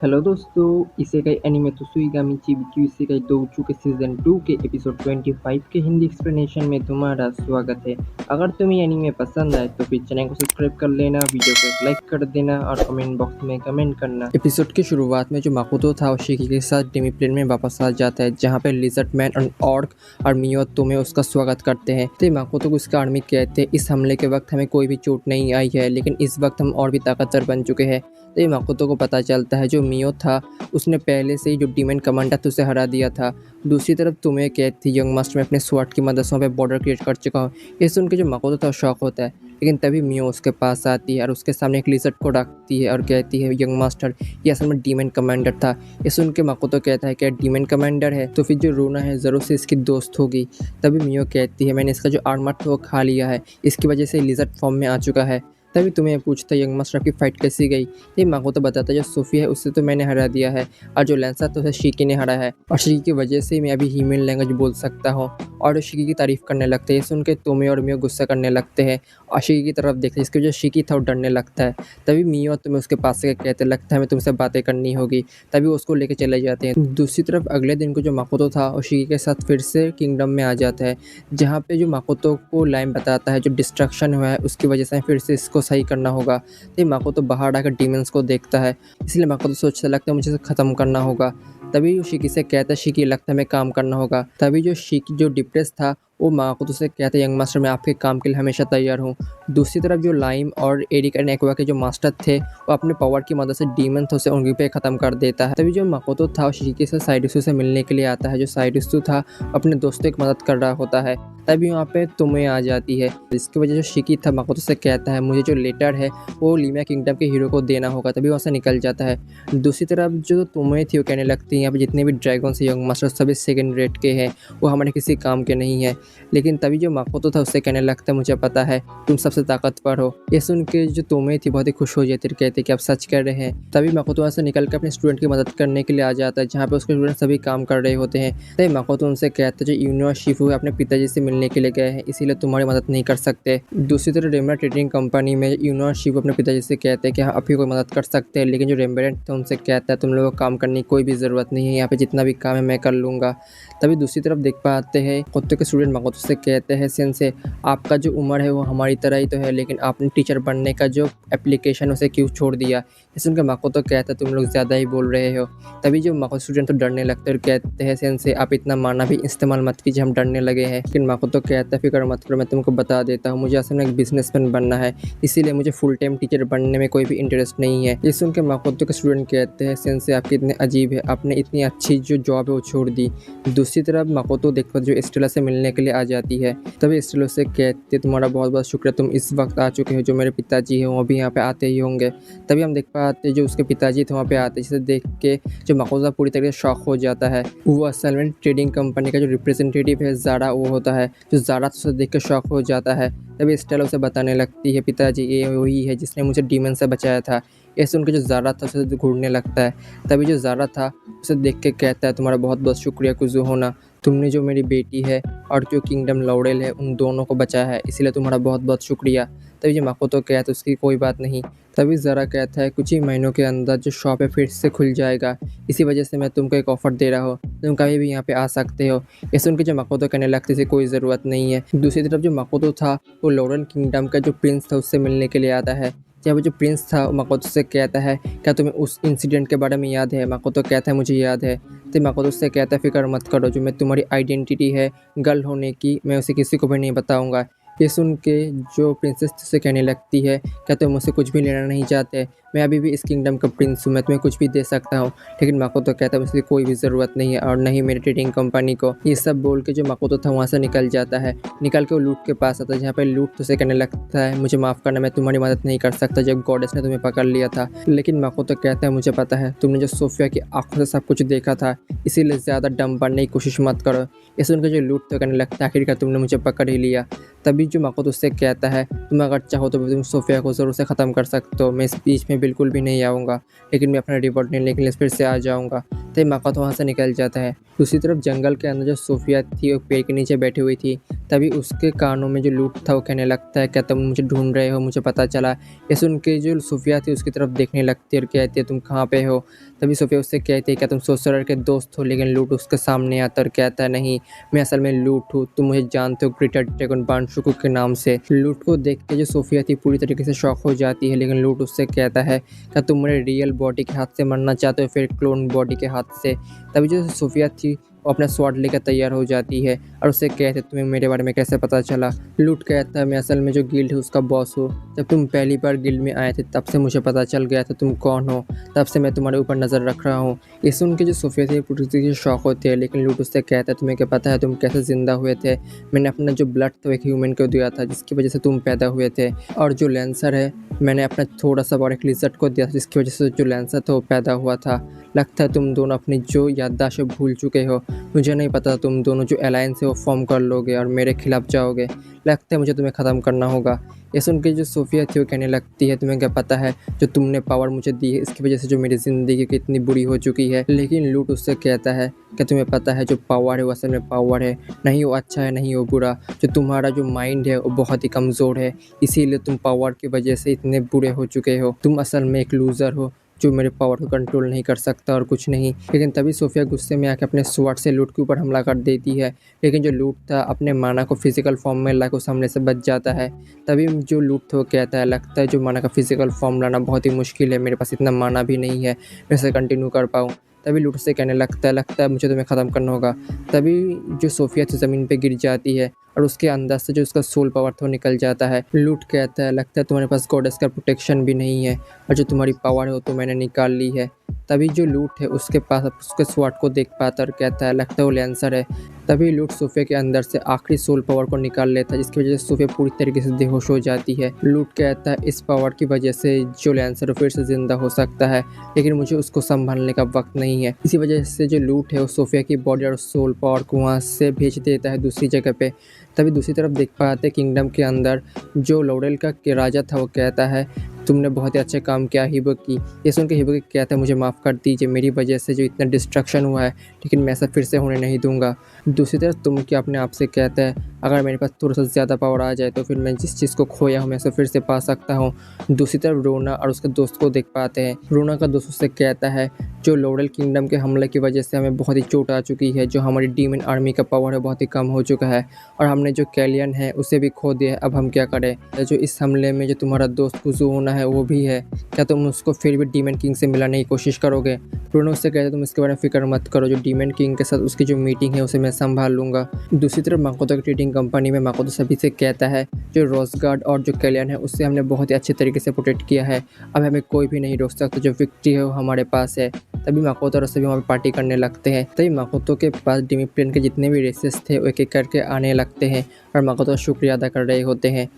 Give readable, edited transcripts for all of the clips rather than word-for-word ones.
Hello दोस्तों, isekai anime त्सुइगामी चिबिक्यू isekai दोउचु के season 2 के एपिसोड 25 के हिंदी एक्सप्लेनेशन में तुम्हारा स्वागत है। अगर तुम्हें एनिमे पसंद आए तो फिर चैनल को सब्सक्राइब कर लेना, वीडियो को एक लाइक कर देना और कमेंट बॉक्स में कमेंट करना। एपिसोड की शुरुआत में जो माकोतो था वो शिकी के साथ डिमी प्लेन में वापस आ जाता है, जहाँ पे लिजर्ड मैन और ऑर्क और मियो तुम्हें उसका स्वागत करते हैं। तो माकोतो को उसका आर्मी कहते हैं, इस हमले के वक्त हमें कोई भी चोट नहीं आई है, लेकिन इस वक्त हम और भी ताकतवर बन चुके हैं। तो माकोतो को पता चलता है जो मियो था उसने पहले से ही जो डीमन कमांडर था उसे हरा दिया था। दूसरी तरफ तुम्हें कैद थी यंग मास्टर में अपने स्वॉर्ड की मदद से वहाँ पे बॉर्डर क्रिएट कर चुका हूँ। ये सुन के जो माकोतो था शॉक होता है, लेकिन तभी मियो उसके पास आती है और उसके सामने एक लिजर्ड को रखती है और कहती है यंग मास्टर ये असल में डीमन कमांडर था। ये सुन के माकोतो कहता है क्या डीमन कमांडर है तो फिर जो रोना है ज़रूर से इसकी दोस्त होगी। तभी मियो कहती है मैंने इसका जो आर्मर था वो खा लिया है, इसकी वजह से लिजर्ड फॉर्म में आ चुका है। तभी तुम्हें पूछता है यंग मास्टर आपकी फाइट कैसी गई। ये माकोतो बताता है जो सोफिया है उससे तो मैंने हरा दिया है और जो लैंसा तो उसे शिकी ने हरा है और शिकी की वजह से मैं अभी ह्यूमन लैंग्वेज बोल सकता हूँ। और शिकी की तारीफ करने लगते हैं। सुन के तुम्हें और मियो गुस्सा करने लगते हैं और शिकी की तरफ देखते हैं, जिसकी वजह शिकी था वो डरने लगता है। तभी मियो और तुम्हें उसके पास से कहते लगता है हमें तुमसे बातें करनी होगी। तभी वो उसको लेके चले जाते हैं। दूसरी तरफ अगले दिन को जो माकोतो था और शिकी के साथ फिर से किंगडम में आ जाता है, जहाँ पे जो माकोतो को लाइन बताता है जो डिस्ट्रक्शन हुआ है उसकी वजह से फिर से इसको सही करना होगा। तो माकोतो बाहर आकर डीमंस को देखता है, इसलिए माकोतो सोचने लगता है मुझे इसे ख़त्म करना होगा। तभी वो शिकी से कहता है शिकी लगता है हमें काम करना होगा। तभी जो शिकी जो डिप्रेस था वो माकोतो से कहता है यंग मास्टर मैं आपके काम के लिए हमेशा तैयार हूँ। दूसरी तरफ जो लाइम और एरिक एंड एक्वा के जो मास्टर थे वो अपने पावर की मदद से डीमन था उसे उंगली पे ख़त्म कर देता है। तभी जो माकोतो था वो शिकी से साइडुसु से मिलने के लिए आता है। जो साइडुसु था अपने दोस्तों की मदद कर रहा होता है। तभी वहाँ पे तुम्हें आ जाती है, जिसकी वजह से शिकी था माकोतो से कहता है मुझे जो लेटर है वो लीमिया किंगडम के हीरो को देना होगा। तभी वहाँ से निकल जाता है। दूसरी तरफ जो तुम्हें थी वो कहने लगती है यहाँ पे जितने भी ड्रैगन से यंग मास्टर सभी सेकंड रेट के हैं, वो हमारे किसी काम के नहीं है। लेकिन तभी जो माकोतो था उससे कहने लगता है मुझे पता है तुम सबसे ताकतवर हो। ये सुन के जो तुम्हें थी बहुत ही खुश हो जाती है, कहते कि आप सच कह रहे हैं। तभी माकोतो वहाँ से निकल कर अपने स्टूडेंट की मदद करने के लिए आ जाता है, जहाँ पे उसके स्टूडेंट सभी काम कर रहे होते हैं। तभी माकोतो उनसे कहता है जो यूनो शिफू है अपने पिताजी से मिलने के लिए गए हैं, इसीलिए तुम्हारी मदद नहीं कर सकते। दूसरी तरफ रेमरा ट्रेडिंग कंपनी में यूनो शिफू अपने पिताजी से कहते हैं कि हाँ आप ही कोई मदद कर सकते हैं, लेकिन जो रेमबरेंट थे उनसे कहता है तुम लोगों को काम करने की कोई भी ज़रूरत नहीं है, यहाँ पे जितना भी काम है मैं कर लूँगा। तभी दूसरी तरफ देख पाते हैं कुत्ते के स्टूडेंट माकोतो से कहते हैं सेंसे आपका जो उम्र है वो हमारी तरह ही तो है, लेकिन आपने टीचर बनने का जो एप्लीकेशन उसे क्यों छोड़ दिया। इस सुनकर माकोतो कहता है तुम लोग ज़्यादा ही बोल रहे हो। तभी जो माकोतो स्टूडेंट तो डरने लगते हैं और कहते हैं सेंसे आप इतना माना भी इस्तेमाल मत कीजिए, हम डरने लगे हैं। लेकिन माकोतो कहता है फिक्र मत करो मैं तुमको बता देता हूँ, मुझे असल में एक बिजनेसमैन बनना है, इसीलिए मुझे फुल टाइम टीचर बनने में कोई भी इंटरेस्ट नहीं है। ये सुनकर माकोतो के स्टूडेंट कहते हैं सेंसे आपकी इतने अजीब है, आपने इतनी अच्छी जो जॉब है वो छोड़ दी। दूसरी तरफ माकोतो देखकर जो स्टेला से मिलने के लिए आ जाती है। तभी स्टेला से कहते तुम्हारा बहुत बहुत शुक्रिया, तुम इस वक्त आ चुके हो, जो मेरे पिताजी हैं वो भी यहाँ पे आते ही होंगे। तभी हम देख पाते जो उसके पिताजी थे वहाँ पे आते, जिसे देख के जो माकोतो पूरी तरीके से शॉक हो जाता है। वो असल में ट्रेडिंग कंपनी का जो रिप्रेजेंटेटिव है ज़ारा वो होता है, जो ज़ारा उसे देख के शॉक हो जाता है। तभी स्टेला उसे बताने लगती है पिताजी ये वही है जिसने मुझे डीमन से बचाया था। ये सुन के जो ज़ारा था उसे घूरने लगता है। तभी जो ज़ारा था उसे देख के कहता है तुम्हारा बहुत बहुत शुक्रिया कुज़ू होना, तुमने जो मेरी बेटी है और जो किंगडम लॉरेल है उन दोनों को बचाया है, इसलिए तुम्हारा बहुत बहुत शुक्रिया। तभी जो माकोतो कहता है उसकी कोई बात नहीं। तभी ज़रा कहता है कुछ ही महीनों के अंदर जो शॉप है फिर से खुल जाएगा, इसी वजह से मैं तुमको एक ऑफ़र दे रहा हूँ, तुम कभी भी यहाँ पे आ सकते हो। ये सुन के जो माकोतो कहने लगती है कोई ज़रूरत नहीं है। दूसरी तरफ जो माकोतो था वो लॉरेल किंगडम का जो प्रिंस था उससे मिलने के लिए आता है। जब जो प्रिंस था माकोतो से कहता है क्या तुम्हें उस इंसिडेंट के बारे में याद है। माकोतो कहता है मुझे याद है। तो माकोतो से कहता है फिक्र मत करो, जो मैं तुम्हारी आइडेंटिटी है गर्ल होने की मैं उसे किसी को भी नहीं बताऊंगा। ये सुन के जो प्रिंसेस से कहने लगती है क्या तुम मुझसे कुछ भी लेना नहीं चाहते, मैं अभी भी इस किंगडम का प्रिंस हूँ, मैं तुम्हें कुछ भी दे सकता हूँ। लेकिन माकोतो कहता है मुझे कोई भी ज़रूरत नहीं है और नहीं मेरी ट्रेडिंग कंपनी को। ये सब बोल के जो माकोतो था वहाँ से निकल जाता है। निकल के वो लूट के पास आता है, जहाँ पे लूट तो उसे कहने लगता है मुझे माफ़ करना, मैं तुम्हारी मदद नहीं कर सकता जब गॉडेस ने तुम्हें पकड़ लिया था। लेकिन माकोतो कहता है मुझे पता है तुमने जो सोफिया की आंखों से सब कुछ देखा था, इसीलिए ज़्यादा डम बनने की कोशिश मत करो। ये सुनकर जो लूट तो कहने लगता है आखिरकार तुमने मुझे पकड़ ही लिया। तभी जो माकोतो उससे कहता है तुम अगर चाहो तो तुम सोफिया को ज़रूर से ख़त्म कर सकते हो, मैं इस बीच में बिल्कुल भी नहीं आऊँगा, लेकिन मैं अपना रिवॉर्ड लेने के लिए फिर से आ जाऊँगा। तभी माकोतो वहाँ से निकल जाता है। दूसरी तरफ जंगल के अंदर जो सोफिया थी वो पेड़ के नीचे बैठी हुई थी। तभी उसके कानों में जो लूट था वो कहने लगता है, क्या तुम मुझे ढूंढ रहे हो, मुझे पता चला। ये सुन के जो सोफिया थी उसकी तरफ देखने लगती है और कहती है, तुम कहाँ पे हो। तभी सोफिया उससे कहती है, क्या तुम सोर्सरर के दोस्त हो। लेकिन लूट उसके सामने आता और कहता है, नहीं, मैं असल में लूट हूँ, तुम मुझे जानते हो ग्रेटर ड्रैगन बानशुकु के नाम से। लूट को देख के जो सोफिया थी पूरी तरीके से शॉक हो जाती है। लेकिन लूट उससे कहता है, क्या तुम मेरे रियल बॉडी के हाथ से मरना चाहते हो फिर क्लोन बॉडी के हाथ से। तभी जो सोफिया थी वो अपना स्वॉर्ड लेकर तैयार हो जाती है और उससे कहते, तुम्हें मेरे बारे में कैसे पता चला। लूट कहता है, मैं असल में जो गिल्ड है उसका बॉस हूँ। जब तुम पहली बार गिल्ड में आए थे तब से मुझे पता चल गया था तुम कौन हो, तब से मैं तुम्हारे ऊपर नज़र रख रहा हूँ। ये सुन के जो सोफिया थी पूरी तरीके से शौक होती है। लेकिन लूट उससे कहता है, तुम्हें क्या पता है तुम कैसे ज़िंदा हुए थे। मैंने अपना जो ब्लड था एक ह्यूमन को दिया था जिसकी वजह से तुम पैदा हुए थे, और जो लेंसर है मैंने अपना थोड़ा सा और एक लिजर्ड को दिया था जिसकी वजह से जो लेंसर था वो पैदा हुआ था। लगता है तुम दोनों अपनी जो याददाश्त भूल चुके हो। मुझे नहीं पता तुम दोनों जो अलायंस है वो फॉर्म कर लोगे और मेरे खिलाफ जाओगे। लगता है मुझे तुम्हें ख़त्म करना होगा। ये सुन के जो सोफिया थी वो कहने लगती है, तुम्हें क्या पता है जो तुमने पावर मुझे दी है इसकी वजह से जो मेरी ज़िंदगी कितनी बुरी हो चुकी है। लेकिन लूट उससे कहता है कि तुम्हें पता है जो पावर है वो असल में पावर है, नहीं वो अच्छा है नहीं वो बुरा। जो तुम्हारा जो माइंड है वो बहुत ही कमज़ोर है, इसीलिए तुम पावर की वजह से इतने बुरे हो चुके हो। तुम असल में एक लूज़र हो जो मेरे पावर को कंट्रोल नहीं कर सकता और कुछ नहीं। लेकिन तभी सोफिया गुस्से में आकर अपने स्वॉर्ड से लूट के ऊपर हमला कर देती है। लेकिन जो लूट था अपने माना को फिजिकल फॉर्म में लाकर उस हमले से बच जाता है। तभी जो लूट था वो कहता है, लगता है जो माना का फिजिकल फॉर्म लाना बहुत ही मुश्किल है, मेरे पास इतना माना भी नहीं है मैं इसे कंटिन्यू कर पाऊँ। तभी लूट से कहने लगता है मुझे तुम्हें ख़त्म करना होगा। तभी जो सोफिया थी ज़मीन पे गिर जाती है और उसके अंदर से जो उसका सोल पावर था वो निकल जाता है। लूट कहता है, लगता है तुम्हारे पास गॉडेस का प्रोटेक्शन भी नहीं है और जो तुम्हारी पावर है वो तो मैंने निकाल ली है। तभी जो लूट है उसके पास उसके स्वॉर्ड को देख पाता और कहता है, लगता है वो लेंसर है। तभी लूट सोफे के अंदर से आखिरी सोल पावर को निकाल लेता है जिसकी वजह से सोफे पूरी तरीके से बेहोश हो जाती है। लूट कहता है, इस पावर की वजह से जो लेंसर फिर से जिंदा हो सकता है, लेकिन मुझे उसको संभालने का वक्त नहीं है। इसी वजह से जो लूट है वो सोफिया की बॉडी और सोल पावर को वहाँ से भेज देता है दूसरी जगह पे। तभी दूसरी तरफ देख पाते किंगडम के अंदर जो लॉरेल का राजा था वो कहता है, तुमने बहुत ही अच्छा काम किया हिबो की। ये सुन के हिबो की कहता है, मुझे माफ़ कर दीजिए, मेरी वजह से जो इतना डिस्ट्रक्शन हुआ है, लेकिन मैं ऐसा फिर से होने नहीं दूंगा। दूसरी तरफ तुम क्या अपने आप से कहता है, अगर मेरे पास थोड़ा सा ज़्यादा पावर आ जाए तो फिर मैं जिस चीज़ को खोया हूँ मैं उसे फिर से पा सकता हूँ। दूसरी तरफ रोना और उसके दोस्त को देख पाते हैं। रोना का दोस्त उससे कहता है, जो लॉरेल किंगडम के हमले की वजह से हमें बहुत ही चोट आ चुकी है, जो हमारी डीमन आर्मी का पावर है बहुत ही कम हो चुका है और हमने जो कैलियन है उसे भी खो दिया है, अब हम क्या करें। जो इस हमले में जो तुम्हारा दोस्त कुजू होना है वो भी है, क्या तुम उसको फिर भी डीमन किंग से मिलाने की कोशिश करोगे। ब्रूनो उससे कहते, तुम इसके बारे में फिक्र मत करो, जो डीमन किंग के साथ उसकी जो मीटिंग है उसे मैं संभाल लूँगा। दूसरी तरफ माकोतो की ट्रेडिंग कंपनी में माकोतो सभी से कहता है, जो रोजगार्ड और जो कैलियन है उससे हमने बहुत ही अच्छे तरीके से प्रोटेक्ट किया है, अब हमें कोई भी नहीं रोक सकता, जो विक्ट्री है वो हमारे पास है। तभी माकोतो और सभी वहाँ पर पार्टी करने लगते हैं। तभी माकोतो के पास डिमी प्लेन के जितने भी रेसेस थे वो एक एक करके आने लगते हैं और माकोतो शुक्रिया अदा कर रहे होते हैं।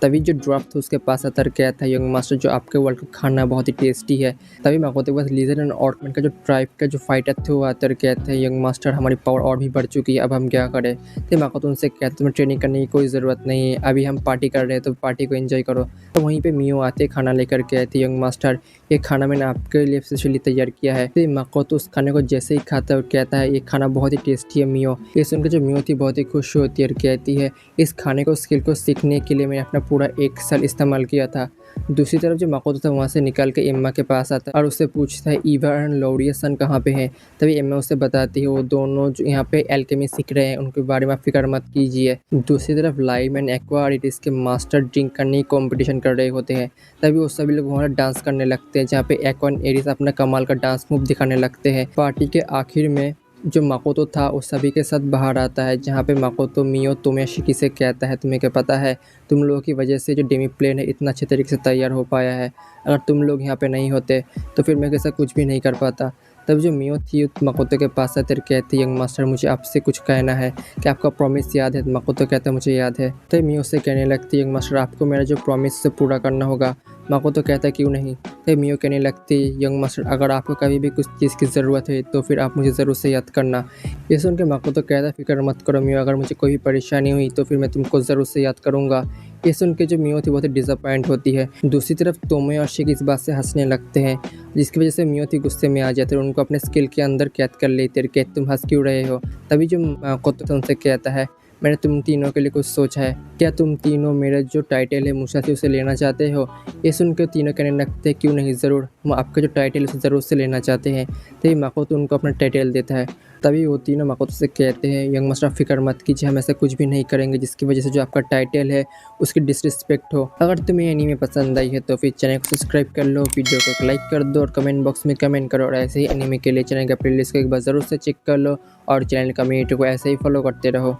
तभी जो ड्रॉप था उसके पास आकर कहता है, यंग मास्टर जो आपके वर्ल्ड का खाना बहुत ही टेस्टी है। तभी माकोतो के पास लीजर एंड ऑर्कमैन का जो ट्राइब का जो फाइटर थे वो आकर कहते हैं, यंग मास्टर हमारी पावर और भी बढ़ चुकी है, अब हम क्या करें। तो माकोतो उनसे कहते हैं, तुम्हें ट्रेनिंग करने की कोई ज़रूरत नहीं है, अभी हम पार्टी कर रहे हैं तो पार्टी को एंजॉय करो। तो वहीं पे मियो आते खाना लेकर कहते हैं, यंग मास्टर ये खाना मैंने आपके लिए स्पेशली तैयार किया है। तो माकोतो उस खाने को जैसे ही खाता है और कहता है, ये खाना बहुत ही टेस्टी है मियो। ये सुनकर जो मियो थी बहुत ही खुश होती है और कहती है, इस खाने को स्किल को सीखने के लिए मैंने अपना पूरा 1 साल इस्तेमाल किया था। दूसरी तरफ जो माकोतो था वहाँ से निकल के एम्मा के पास आता है और उससे पूछता है, ईवा एंड लॉरियस सन कहाँ पे हैं। तभी एम्मा उससे बताती है, वो दोनों जो यहाँ पे एल्केमी सीख रहे हैं, उनके बारे में फिक्र मत कीजिए। दूसरी तरफ लाइम एंड एक्वा आर्टिस्ट के मास्टर ड्रिंक करने की कॉम्पिटिशन कर रहे होते हैं। तभी वो सभी लोग वहाँ डांस करने लगते हैं, जहाँ पे एक्वा एंड एरिस अपना कमाल का डांस मूव दिखाने लगते हैं। पार्टी के आखिर में जो माकोतो था वो सभी के साथ बाहर आता है, जहाँ पे माकोतो मियो तोमेशिकी से कहता है, तुम्हें क्या पता है, तुम लोगों की वजह से जो डेमी प्लेन है इतना अच्छे तरीके से तैयार हो पाया है, अगर तुम लोग यहाँ पे नहीं होते तो फिर मैं कैसा कुछ भी नहीं कर पाता। तब जो मियो थी माकोतो के पास आकर कहती, यंग मास्टर मुझे आपसे कुछ कहना है, कि आपका प्रॉमिस याद है। माकोतो कहता है, मुझे याद है। तब मियो से कहने लगती, यंग मास्टर आपको मेरा जो प्रॉमिस से पूरा करना होगा। माकोतो कहता है, क्यों नहीं। तब मियो कहने लगती, यंग मास्टर अगर आपको कभी भी कुछ चीज़ की ज़रूरत है तो फिर आप मुझे ज़रूर से याद करना। ये सुन के माकोतो कहता है, फिक्र मत करो मियो, अगर मुझे कोई भी परेशानी हुई तो फिर मैं तुमको ज़रूर से याद करूँगा। ये सुन के जो मियो थी बहुत ही डिसअपॉइंट होती है। दूसरी तरफ तोमो और शिक इस बात से हंसने लगते हैं, जिसकी वजह से मियो थी गुस्से में आ जाते हैं और उनको अपने स्किल के अंदर कैद कर लेते हैं कि तुम हंस क्यों रहे हो। तभी जो कोतो उनसे कहता है, मैंने तुम तीनों के लिए कुछ सोचा है, क्या तुम तीनों मेरा जो टाइटल है मुसाशी उसे लेना चाहते हो। ये सुनकर तीनों कहने लगते हैं, क्यों नहीं, ज़रूर, हम आपका जो टाइटल है उसे ज़रूर से लेना चाहते हैं। तभी माकोतो उनको अपना टाइटल देता है। तभी वो तीनों माकोतो से कहते हैं, यंग मास्टर फिक्र मत कीजिए, हम ऐसा कुछ भी नहीं करेंगे जिसकी वजह से जो आपका टाइटल है उसकी डिसरिस्पेक्ट हो। अगर तुम्हें एनीमे पसंद आई है तो फिर चैनल को सब्सक्राइब कर लो, वीडियो को एक लाइक कर दो और कमेंट बॉक्स में कमेंट करो। और ऐसे ही एनीमे के लिए चैनल का प्लेलिस्ट को एक बार ज़रूर से चेक कर लो और चैनल कम्युनिटी को ऐसे ही फॉलो करते रहो।